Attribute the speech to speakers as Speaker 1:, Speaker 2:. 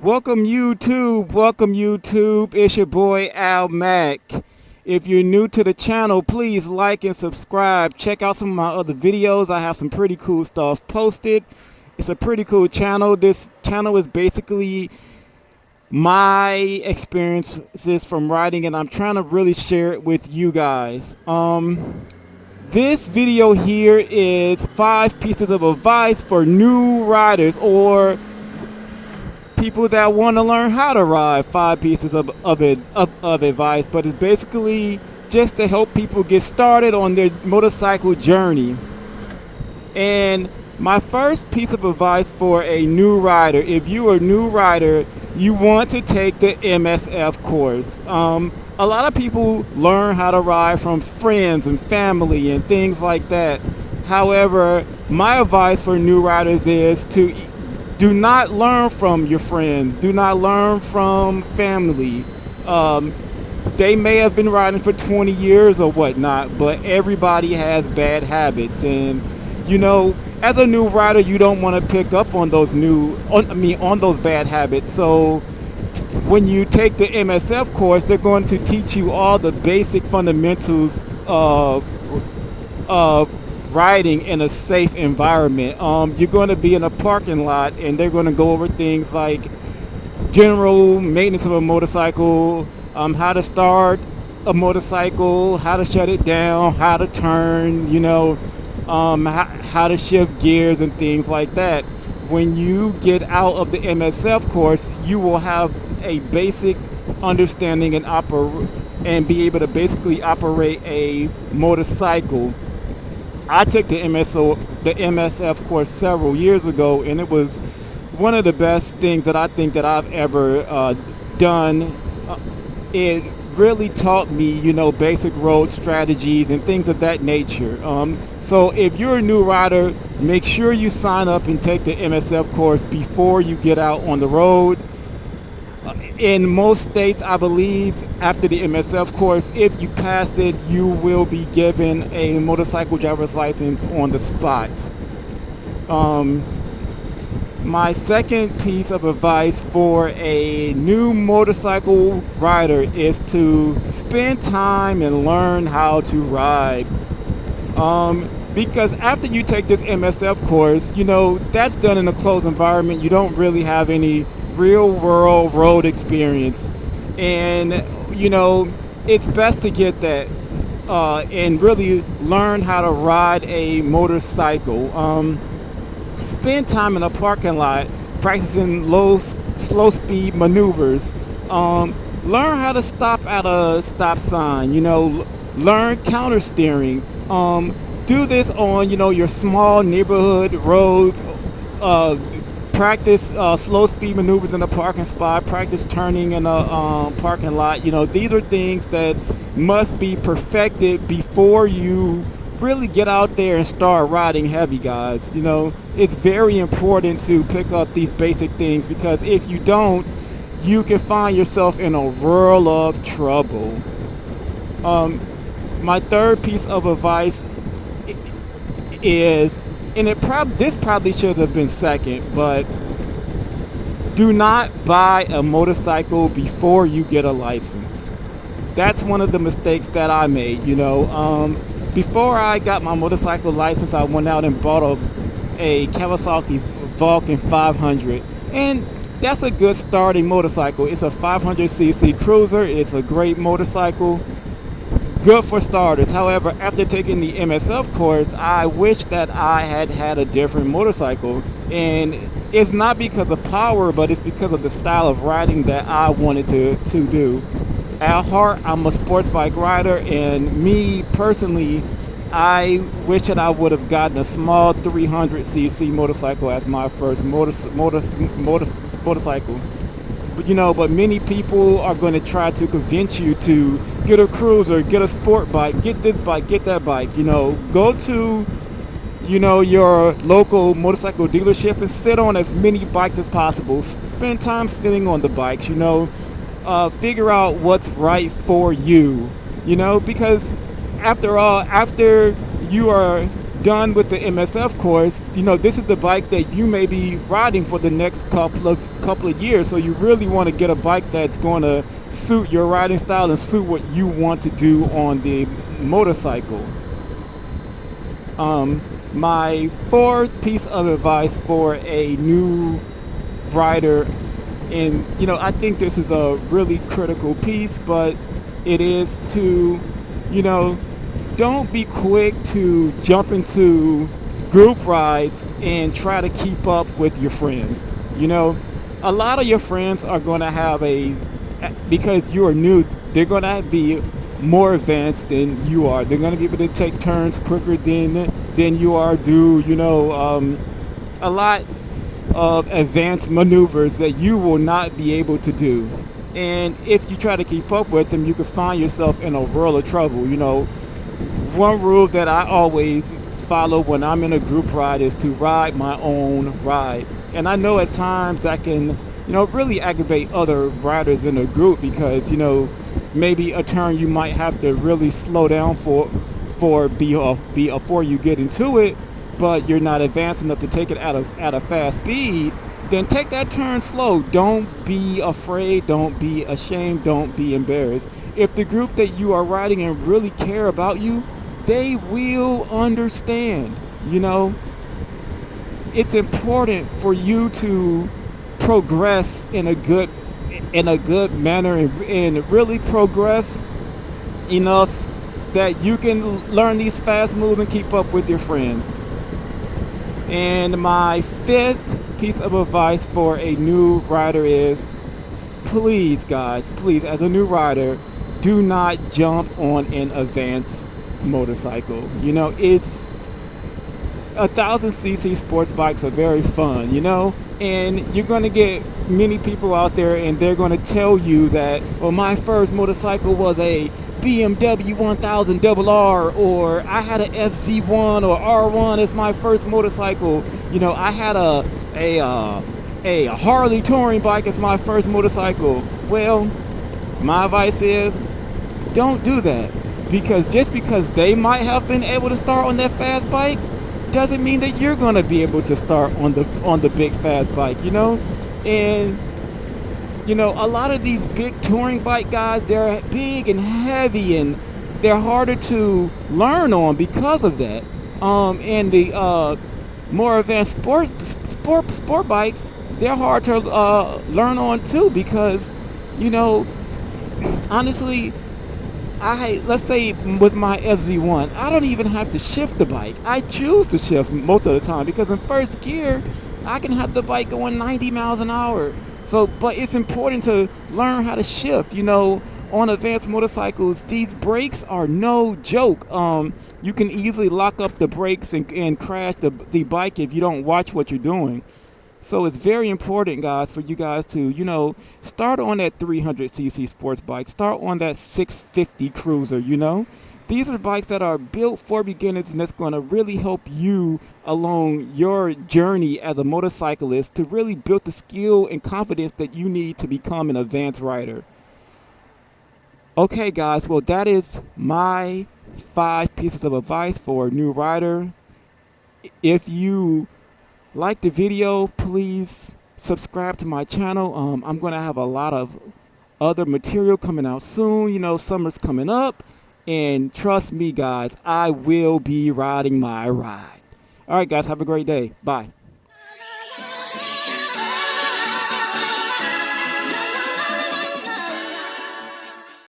Speaker 1: Welcome YouTube, welcome YouTube. It's your boy Al Mack. If you're new to the channel, please like and subscribe. Check out some of my other videos. I have some pretty cool stuff posted. It's a pretty cool channel. This channel is basically my experiences from riding, and I'm trying to really share it with you guys. This video here is 5 pieces of advice for new riders or people that want to learn how to ride. 5 pieces of advice, but it's basically just to help people get started on their motorcycle journey. And my first piece of advice for a new rider, if you're a new rider, you want to take the MSF course. A lot of people learn how to ride from friends and family and things like that. However, my advice for new riders is to do not learn from your friends. Do not learn from family. Um, they may have been riding for 20 years or whatnot, but everybody has bad habits. And as a new rider, you don't want to pick up on on those bad habits. So when you take the MSF course, they're going to teach you all the basic fundamentals of riding in a safe environment. You're going to be in a parking lot, and they're going to go over things like general maintenance of a motorcycle, how to start a motorcycle, how to shut it down, how to turn, how to shift gears and things like that. When you get out of the MSF course, you will have a basic understanding and be able to basically operate a motorcycle. I took the MSF course several years ago, and it was one of the best things that I think that I've ever done. It really taught me, basic road strategies and things of that nature. So if you're a new rider, make sure you sign up and take the MSF course before you get out on the road. In most states, I believe, after the MSF course, if you pass it, you will be given a motorcycle driver's license on the spot. Um, my second piece of advice for a new motorcycle rider is to spend time and learn how to ride. Because after you take this MSF course, that's done in a closed environment. You don't really have any real world road experience. And, it's best to get that and really learn how to ride a motorcycle. Spend time in a parking lot practicing slow speed maneuvers. Learn how to stop at a stop sign. Learn counter steering. Do this on your small neighborhood roads. Practice slow speed maneuvers in a parking spot. Practice turning in a parking lot. These are things that must be perfected before you really get out there and start riding heavy, guys. It's very important to pick up these basic things, because if you don't, you can find yourself in a world of trouble. My third piece of advice is, and this probably should have been second, but do not buy a motorcycle before you get a license. That's one of the mistakes that I made. Before I got my motorcycle license, I went out and bought a Kawasaki Vulcan 500, and that's a good starting motorcycle. It's a 500cc cruiser. It's a great motorcycle, good for starters. However, after taking the MSF course, I wish that I had had a different motorcycle, and it's not because of power, but it's because of the style of riding that I wanted to do. At heart, I'm a sports bike rider, and me personally, I wish that I would have gotten a small 300cc motorcycle as my first motorcycle. But many people are going to try to convince you to get a cruiser, get a sport bike, get this bike, get that bike. Go to your local motorcycle dealership and sit on as many bikes as possible. Spend time sitting on the bikes. Figure out what's right for you. Because after all, after you are done with the MSF course, this is the bike that you may be riding for the next couple of years. So you really want to get a bike that's going to suit your riding style and suit what you want to do on the motorcycle. My fourth piece of advice for a new rider, and I think this is a really critical piece, but it is to, you know, don't be quick to jump into group rides and try to keep up with your friends. A lot of your friends are going to have because you are new, they're going to be more advanced than you are. They're going to be able to take turns quicker than you are, do, a lot of advanced maneuvers that you will not be able to do. And if you try to keep up with them, you could find yourself in a world of trouble. One rule that I always follow when I'm in a group ride is to ride my own ride. And I know at times that can, really aggravate other riders in a group because, maybe a turn you might have to really slow down before you get into it, but you're not advanced enough to take it at a fast speed. Then take that turn slow. Don't be afraid, don't be ashamed, don't be embarrassed. If the group that you are riding in really care about you, they will understand. It's important for you to progress in a good manner, and really progress enough that you can learn these fast moves and keep up with your friends. And my fifth piece of advice for a new rider is, please, guys, please, as a new rider, do not jump on an advanced motorcycle. It's 1,000cc sports bikes are very fun, and you're going to get many people out there and they're going to tell you that, well, my first motorcycle was a BMW 1000 RR, or I had an FZ1 or R1 as my first motorcycle. I had a Harley touring bike as my first motorcycle. Well, my advice is, don't do that, because just because they might have been able to start on that fast bike doesn't mean that you're going to be able to start on the big fast bike. And a lot of these big touring bike guys, they're big and heavy, and they're harder to learn on because of that. And the more advanced sport bikes, they're hard to learn on too, because honestly, let's say with my FZ1, I don't even have to shift the bike. I choose to shift most of the time because in first gear, I can have the bike going 90 miles an hour. So, but it's important to learn how to shift. On advanced motorcycles, these brakes are no joke. You can easily lock up the brakes and crash the bike if you don't watch what you're doing. So it's very important, guys, for you guys to, start on that 300cc sports bike. Start on that 650 cruiser, These are bikes that are built for beginners, and that's going to really help you along your journey as a motorcyclist to really build the skill and confidence that you need to become an advanced rider. Okay, guys, well, that is my 5 pieces of advice for a new rider. If you like the video, please subscribe to my channel. I'm going to have a lot of other material coming out soon. Summer's coming up, and trust me, guys, I will be riding my ride. All right, guys, have a great day. Bye.